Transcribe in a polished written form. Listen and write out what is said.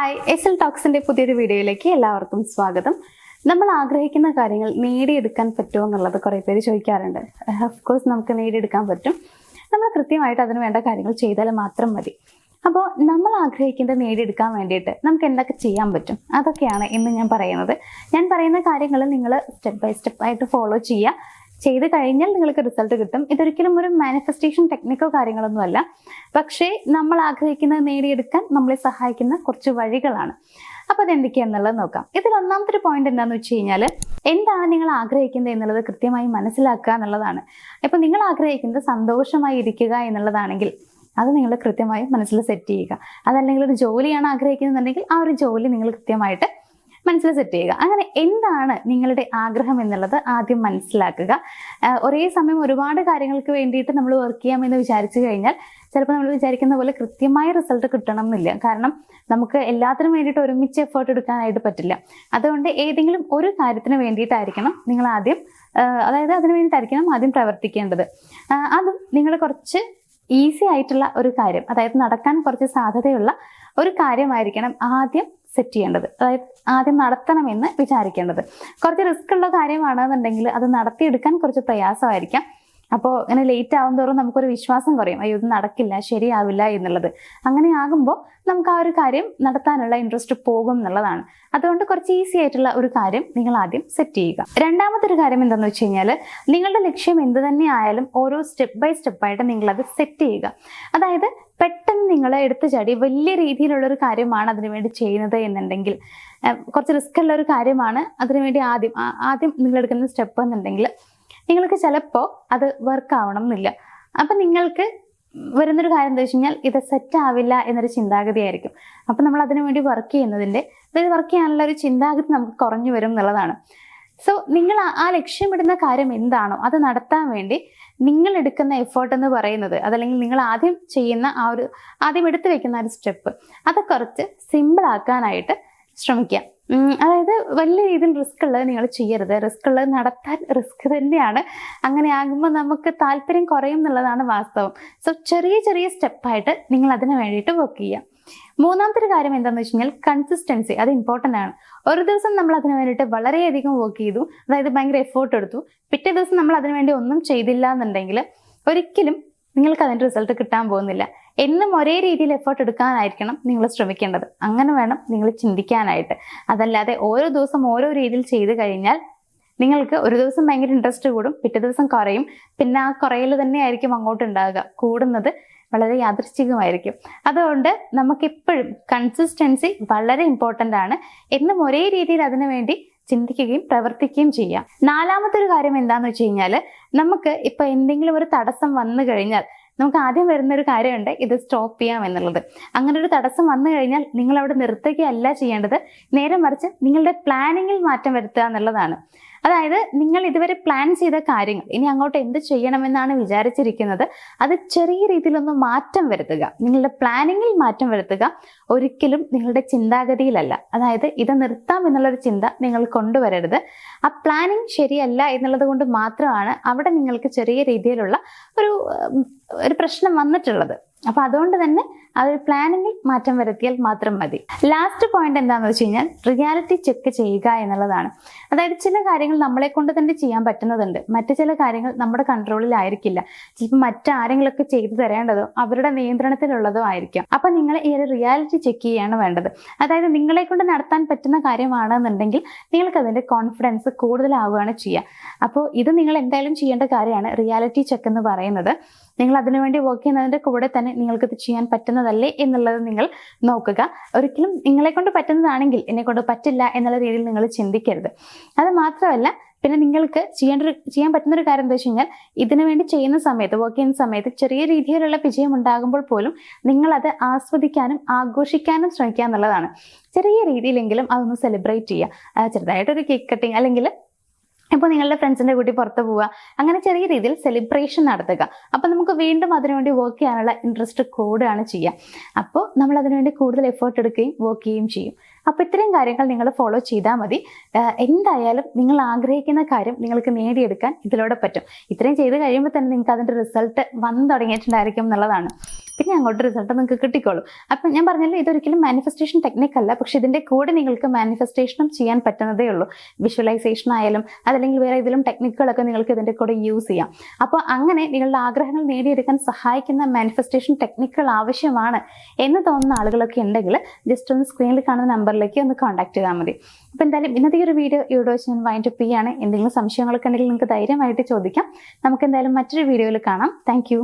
Hi, S L ടോക്സിന്റെ പുതിയൊരു വീഡിയോയിലേക്ക് എല്ലാവർക്കും സ്വാഗതം. നമ്മൾ ആഗ്രഹിക്കുന്ന കാര്യങ്ങൾ നേടിയെടുക്കാൻ പറ്റുമോ എന്നുള്ളത് കുറേ പേര് ചോദിക്കാറുണ്ട്. ഓഫ്കോഴ്സ് നമുക്ക് നേടിയെടുക്കാൻ പറ്റും. നമ്മൾ കൃത്യമായിട്ട് അതിന് വേണ്ട കാര്യങ്ങൾ ചെയ്താൽ മാത്രം മതി. അപ്പോൾ നമ്മൾ ആഗ്രഹിക്കുന്നത് നേടിയെടുക്കാൻ വേണ്ടിയിട്ട് നമുക്ക് എന്തൊക്കെ ചെയ്യാൻ പറ്റും, അതൊക്കെയാണ് ഇന്ന് ഞാൻ പറയുന്നത്. ഞാൻ പറയുന്ന കാര്യങ്ങൾ നിങ്ങൾ സ്റ്റെപ്പ് ബൈ സ്റ്റെപ്പ് ആയിട്ട് ഫോളോ ചെയ്യുക. ചെയ്ത് കഴിഞ്ഞാൽ നിങ്ങൾക്ക് റിസൾട്ട് കിട്ടും. ഇതൊരിക്കലും ഒരു മാനിഫെസ്റ്റേഷൻ ടെക്നിക്കോ കാര്യങ്ങളൊന്നുമല്ല, പക്ഷേ നമ്മൾ ആഗ്രഹിക്കുന്നത് നേടിയെടുക്കാൻ നമ്മളെ സഹായിക്കുന്ന കുറച്ച് വഴികളാണ്. അപ്പോൾ അതെന്തൊക്കെയാണെന്നുള്ളത് നോക്കാം. ഇതിൽ ഒന്നാമത്തെ ഒരു പോയിന്റ് എന്താണെന്ന് വെച്ച് കഴിഞ്ഞാൽ, എന്താണ് നിങ്ങൾ ആഗ്രഹിക്കുന്നത് എന്നുള്ളത് കൃത്യമായി മനസ്സിലാക്കുക എന്നുള്ളതാണ്. ഇപ്പോൾ നിങ്ങൾ ആഗ്രഹിക്കുന്നത് സന്തോഷമായി ഇരിക്കുക എന്നുള്ളതാണെങ്കിൽ അത് നിങ്ങൾ കൃത്യമായി മനസ്സിൽ സെറ്റ് ചെയ്യുക. അതല്ലെങ്കിൽ ഒരു ജോലിയാണ് ആഗ്രഹിക്കുന്നുണ്ടെങ്കിൽ ആ ഒരു ജോലി നിങ്ങൾ കൃത്യമായിട്ട് മനസ്സിൽ സെറ്റ് ചെയ്യുക. അങ്ങനെ എന്താണ് നിങ്ങളുടെ ആഗ്രഹം എന്നുള്ളത് ആദ്യം മനസ്സിലാക്കുക. ഒരേ സമയം ഒരുപാട് കാര്യങ്ങൾക്ക് വേണ്ടിയിട്ട് നമ്മൾ വർക്ക് ചെയ്യാമെന്ന് വിചാരിച്ചു കഴിഞ്ഞാൽ ചിലപ്പോൾ നമ്മൾ വിചാരിക്കുന്ന പോലെ കൃത്യമായ റിസൾട്ട് കിട്ടണം എന്നില്ല. കാരണം നമുക്ക് എല്ലാത്തിനും വേണ്ടിയിട്ട് ഒരുമിച്ച് എഫേർട്ട് എടുക്കാനായിട്ട് പറ്റില്ല. അതുകൊണ്ട് ഏതെങ്കിലും ഒരു കാര്യത്തിന് വേണ്ടിയിട്ടായിരിക്കണം നിങ്ങൾ ആദ്യം, അതായത് അതിന് വേണ്ടിയിട്ടായിരിക്കണം ആദ്യം പ്രവർത്തിക്കേണ്ടത്. അതും നിങ്ങൾ കുറച്ച് ഈസി ആയിട്ടുള്ള ഒരു കാര്യം, അതായത് നടക്കാൻ കുറച്ച് സാധ്യതയുള്ള ഒരു കാര്യമായിരിക്കണം ആദ്യം സെറ്റ് ചെയ്യേണ്ടത്. അതായത് ആദ്യം നടത്തണമെന്ന് വിചാരിക്കേണ്ടത്. കുറച്ച് റിസ്ക് ഉള്ള കാര്യമാണെന്നുണ്ടെങ്കിൽ അത് നടത്തിയെടുക്കാൻ കുറച്ച് പ്രയാസമായിരിക്കാം. അപ്പോൾ ഇങ്ങനെ ലേറ്റ് ആവും തോറും നമുക്കൊരു വിശ്വാസം കുറയും, അയ്യോ ഇത് നടക്കില്ല, ശരിയാവില്ല എന്നുള്ളത്. അങ്ങനെ ആകുമ്പോൾ നമുക്ക് ആ ഒരു കാര്യം നടത്താനുള്ള ഇൻട്രസ്റ്റ് പോകും എന്നുള്ളതാണ്. അതുകൊണ്ട് കുറച്ച് ഈസി ആയിട്ടുള്ള ഒരു കാര്യം നിങ്ങൾ ആദ്യം സെറ്റ് ചെയ്യുക. രണ്ടാമത്തെ ഒരു കാര്യം എന്താണെന്ന് വെച്ച് കഴിഞ്ഞാൽ, നിങ്ങളുടെ ലക്ഷ്യം എന്ത് തന്നെ ആയാലും ഓരോ സ്റ്റെപ്പ് ബൈ സ്റ്റെപ്പായിട്ട് നിങ്ങളത് സെറ്റ് ചെയ്യുക. അതായത് പെട്ടെന്ന് നിങ്ങൾ എടുത്തു ചാടി വലിയ രീതിയിലുള്ളൊരു കാര്യമാണ് അതിനുവേണ്ടി ചെയ്യുന്നത് എന്നുണ്ടെങ്കിൽ, കുറച്ച് റിസ്ക് ഉള്ള ഒരു കാര്യമാണ് അതിനുവേണ്ടി ആദ്യം നിങ്ങൾ എടുക്കുന്ന സ്റ്റെപ്പ് എന്നുണ്ടെങ്കിൽ നിങ്ങൾക്ക് ചിലപ്പോൾ അത് വർക്ക് ആവണം എന്നില്ല. അപ്പം നിങ്ങൾക്ക് വരുന്നൊരു കാര്യം എന്താ വെച്ച് കഴിഞ്ഞാൽ, ഇത് സെറ്റ് ആവില്ല എന്നൊരു ചിന്താഗതി ആയിരിക്കും. അപ്പം നമ്മൾ അതിനു വേണ്ടി വർക്ക് ചെയ്യുന്നതിൻ്റെ, അതായത് വർക്ക് ചെയ്യാനുള്ള ഒരു ചിന്താഗതി നമുക്ക് കുറഞ്ഞു വരും എന്നുള്ളതാണ്. സോ നിങ്ങൾ ആ ലക്ഷ്യമിടുന്ന കാര്യം എന്താണോ അത് നടത്താൻ വേണ്ടി നിങ്ങൾ എടുക്കുന്ന എഫേർട്ട് എന്ന് പറയുന്നത്, അതല്ലെങ്കിൽ നിങ്ങൾ ആദ്യം ചെയ്യുന്ന ആദ്യം എടുത്തു വെക്കുന്ന ഒരു സ്റ്റെപ്പ്, അത് കുറച്ച് സിമ്പിൾ ആക്കാനായിട്ട് ശ്രമിക്കുക. അതായത് വലിയ രീതിയിൽ റിസ്ക് ഉള്ളത് നിങ്ങൾ ചെയ്യരുത്. റിസ്ക് ഉള്ളത് നടത്താൻ റിസ്ക് തന്നെയാണ്. അങ്ങനെ ആകുമ്പോൾ നമുക്ക് താല്പര്യം കുറയും എന്നുള്ളതാണ് വാസ്തവം. സോ ചെറിയ ചെറിയ സ്റ്റെപ്പായിട്ട് നിങ്ങൾ അതിന് വേണ്ടിയിട്ട് വർക്ക് ചെയ്യുക. മൂന്നാമത്തെ ഒരു കാര്യം എന്താണെന്ന് വെച്ച് കഴിഞ്ഞാൽ, കൺസിസ്റ്റൻസി. അത് ഇമ്പോർട്ടൻ്റ് ആണ്. ഒരു ദിവസം നമ്മൾ അതിന് വേണ്ടിയിട്ട് വളരെയധികം വർക്ക് ചെയ്തു, അതായത് ഭയങ്കര എഫേർട്ട് എടുത്തു, പിറ്റേ ദിവസം നമ്മൾ അതിന് വേണ്ടി ഒന്നും ചെയ്തില്ല എന്നുണ്ടെങ്കിൽ ഒരിക്കലും നിങ്ങൾക്ക് അതിൻ്റെ റിസൾട്ട് കിട്ടാൻ പോകുന്നില്ല. എന്നും ഒരേ രീതിയിൽ എഫേർട്ട് എടുക്കാനായിരിക്കണം നിങ്ങൾ ശ്രമിക്കേണ്ടത്. അങ്ങനെ വേണം നിങ്ങൾ ചിന്തിക്കാനായിട്ട്. അതല്ലാതെ ഓരോ ദിവസം ഓരോ രീതിയിൽ ചെയ്ത് കഴിഞ്ഞാൽ നിങ്ങൾക്ക് ഒരു ദിവസം ഭയങ്കര ഇൻട്രസ്റ്റ് കൂടും, പിറ്റേ ദിവസം കുറയും, പിന്നെ ആ കുറയൽ തന്നെ ആയിരിക്കും അങ്ങോട്ട് ഉണ്ടാകുക. കൂടുന്നത് വളരെ യാദൃശ്ചികമായിരിക്കും. അതുകൊണ്ട് നമുക്കെപ്പോഴും കൺസിസ്റ്റൻസി വളരെ ഇമ്പോർട്ടൻ്റ് ആണ്. എന്നും ഒരേ രീതിയിൽ അതിനു വേണ്ടി ചിന്തിക്കുകയും പ്രവർത്തിക്കുകയും ചെയ്യാം. നാലാമത്തെ ഒരു കാര്യം എന്താണെന്ന് വെച്ച് കഴിഞ്ഞാൽ, നമുക്ക് ഇപ്പൊ എന്തെങ്കിലും ഒരു തടസ്സം വന്നു കഴിഞ്ഞാൽ നമുക്ക് ആദ്യം വരുന്നൊരു കാര്യമുണ്ട്, ഇത് സ്റ്റോപ്പ് ചെയ്യാം എന്നുള്ളത്. അങ്ങനെ ഒരു തടസ്സം വന്നു കഴിഞ്ഞാൽ നിങ്ങൾ അവിടെ നിർത്തുകയല്ല ചെയ്യേണ്ടത്, നേരെ മറിച്ച് നിങ്ങളുടെ പ്ലാനിങ്ങിൽ മാറ്റം വരുത്തുക എന്നുള്ളതാണ്. അതായത് നിങ്ങൾ ഇതുവരെ പ്ലാൻ ചെയ്ത കാര്യങ്ങൾ ഇനി അങ്ങോട്ട് എന്ത് ചെയ്യണമെന്നാണ് വിചാരിച്ചിരിക്കുന്നത്, അത് ചെറിയ രീതിയിലൊന്ന് മാറ്റം വരുത്തുക. നിങ്ങളുടെ പ്ലാനിങ്ങിൽ മാറ്റം വരുത്തുക, ഒരിക്കലും നിങ്ങളുടെ ചിന്താഗതിയിലല്ല. അതായത് ഇത് നിർത്താം എന്നുള്ളൊരു ചിന്ത നിങ്ങൾ കൊണ്ടുവരരുത്. ആ പ്ലാനിങ് ശരിയല്ല എന്നുള്ളത് കൊണ്ട് മാത്രമാണ് അവിടെ നിങ്ങൾക്ക് ചെറിയ രീതിയിലുള്ള ഒരു പ്രശ്നം വന്നിട്ടുള്ളത്. അപ്പൊ അതുകൊണ്ട് തന്നെ ആ ഒരു പ്ലാനിങ്ങിൽ മാറ്റം വരുത്തിയാൽ മാത്രം മതി. ലാസ്റ്റ് പോയിന്റ് എന്താണെന്ന് വെച്ച് കഴിഞ്ഞാൽ, റിയാലിറ്റി ചെക്ക് ചെയ്യുക എന്നുള്ളതാണ്. അതായത് ചില കാര്യങ്ങൾ നമ്മളെ കൊണ്ട് തന്നെ ചെയ്യാൻ പറ്റുന്നതുണ്ട്, മറ്റു ചില കാര്യങ്ങൾ നമ്മുടെ കൺട്രോളിലായിരിക്കില്ല. ചിലപ്പോൾ മറ്റാരെങ്കിലൊക്കെ ചെയ്തു തരേണ്ടതോ അവരുടെ നിയന്ത്രണത്തിലുള്ളതോ ആയിരിക്കാം. അപ്പൊ നിങ്ങൾ ഈ ഒരു റിയാലിറ്റി ചെക്ക് ചെയ്യാണ് വേണ്ടത്. അതായത് നിങ്ങളെ കൊണ്ട് നടത്താൻ പറ്റുന്ന കാര്യമാണെന്നുണ്ടെങ്കിൽ നിങ്ങൾക്ക് അതിന്റെ കോൺഫിഡൻസ് കൂടുതലാവുകയാണ് ചെയ്യുക. അപ്പോൾ ഇത് നിങ്ങൾ എന്തായാലും ചെയ്യേണ്ട കാര്യമാണ്, റിയാലിറ്റി ചെക്ക് എന്ന് പറയുന്നത്. നിങ്ങൾ അതിനുവേണ്ടി വർക്ക് ചെയ്യുന്നതിന്റെ കൂടെ തന്നെ നിങ്ങൾക്ക് ഇത് ചെയ്യാൻ പറ്റുന്നതല്ലേ എന്നുള്ളത് നിങ്ങൾ നോക്കുക. ഒരിക്കലും നിങ്ങളെ കൊണ്ട് പറ്റുന്നതാണെങ്കിൽ എന്നെ കൊണ്ട് പറ്റില്ല എന്നുള്ള രീതിയിൽ നിങ്ങൾ ചിന്തിക്കരുത്. അത് മാത്രമല്ല, പിന്നെ നിങ്ങൾക്ക് ചെയ്യാൻ പറ്റുന്നൊരു കാര്യം എന്താ വെച്ച് കഴിഞ്ഞാൽ, ഇതിനു വേണ്ടി ചെയ്യുന്ന സമയത്ത്, വർക്ക് ചെയ്യുന്ന സമയത്ത് ചെറിയ രീതിയിലുള്ള വിജയം ഉണ്ടാകുമ്പോൾ പോലും നിങ്ങളത് ആസ്വദിക്കാനും ആഘോഷിക്കാനും ശ്രമിക്കുക എന്നുള്ളതാണ്. ചെറിയ രീതിയിലെങ്കിലും അതൊന്ന് സെലിബ്രേറ്റ് ചെയ്യുക. ചെറുതായിട്ടൊരു കേക്ക് കട്ടിങ്, അല്ലെങ്കിൽ ഇപ്പോൾ നിങ്ങളുടെ ഫ്രണ്ട്സിൻ്റെ കൂട്ടി പുറത്ത് പോവുക, അങ്ങനെ ചെറിയ രീതിയിൽ സെലിബ്രേഷൻ നടത്തുക. അപ്പോൾ നമുക്ക് വീണ്ടും അതിനുവേണ്ടി വർക്ക് ചെയ്യാനുള്ള ഇൻട്രസ്റ്റ് കൂടുകയാണ് ചെയ്യുക. അപ്പോൾ നമ്മൾ അതിനുവേണ്ടി കൂടുതൽ എഫേർട്ട് എടുക്കുകയും വർക്ക് ചെയ്യുകയും ചെയ്യും. അപ്പോൾ ഇത്രയും കാര്യങ്ങൾ നിങ്ങൾ ഫോളോ ചെയ്താൽ മതി. എന്തായാലും നിങ്ങൾ ആഗ്രഹിക്കുന്ന കാര്യം നിങ്ങൾക്ക് നേടിയെടുക്കാൻ ഇതിലൂടെ പറ്റും. ഇത്രയും ചെയ്ത് കഴിയുമ്പോൾ തന്നെ നിങ്ങൾക്ക് അതിൻ്റെ റിസൾട്ട് വന്നു തുടങ്ങിയിട്ടുണ്ടായിരിക്കും എന്നുള്ളതാണ്. പിന്നെ അങ്ങോട്ട് റിസൾട്ട് നിങ്ങൾക്ക് കിട്ടിക്കോളും. അപ്പം ഞാൻ പറഞ്ഞല്ലോ, ഇതൊരിക്കലും മാനിഫെസ്റ്റേഷൻ ടെക്നിക് അല്ല, പക്ഷെ ഇതിന്റെ കൂടെ നിങ്ങൾക്ക് മാനിഫെസ്റ്റേഷനും ചെയ്യാൻ പറ്റുന്നതേ ഉള്ളൂ. വിഷ്വലൈസേഷൻ ആയാലും അതല്ലെങ്കിൽ വേറെ ഏതെങ്കിലും ടെക്നിക്കുകളൊക്കെ നിങ്ങൾക്ക് ഇതിന്റെ കൂടെ യൂസ് ചെയ്യാം. അപ്പോൾ അങ്ങനെ നിങ്ങളുടെ ആഗ്രഹങ്ങൾ നേടിയെടുക്കാൻ സഹായിക്കുന്ന മാനിഫെസ്റ്റേഷൻ ടെക്നിക്കുകൾ ആവശ്യമാണ് എന്ന് തോന്നുന്ന ആളുകളൊക്കെ ഉണ്ടെങ്കിൽ ജസ്റ്റ് ഒന്ന് സ്ക്രീനിൽ കാണുന്ന നമ്പറിലേക്ക് ഒന്ന് കോൺടാക്ട് ചെയ്താൽ മതി. അപ്പോൾ എന്തായാലും ഇന്നത്തെ ഒരു വീഡിയോ ഇവിടെ വെച്ച് ഞാൻ വൈൻഡ് അപ്പ് ചെയ്യാണ്. എന്തെങ്കിലും സംശയങ്ങളൊക്കെ ഉണ്ടെങ്കിൽ നിങ്ങൾക്ക് ധൈര്യമായിട്ട് ചോദിക്കാം. നമുക്ക് എന്തായാലും മറ്റൊരു വീഡിയോയിൽ കാണാം. താങ്ക്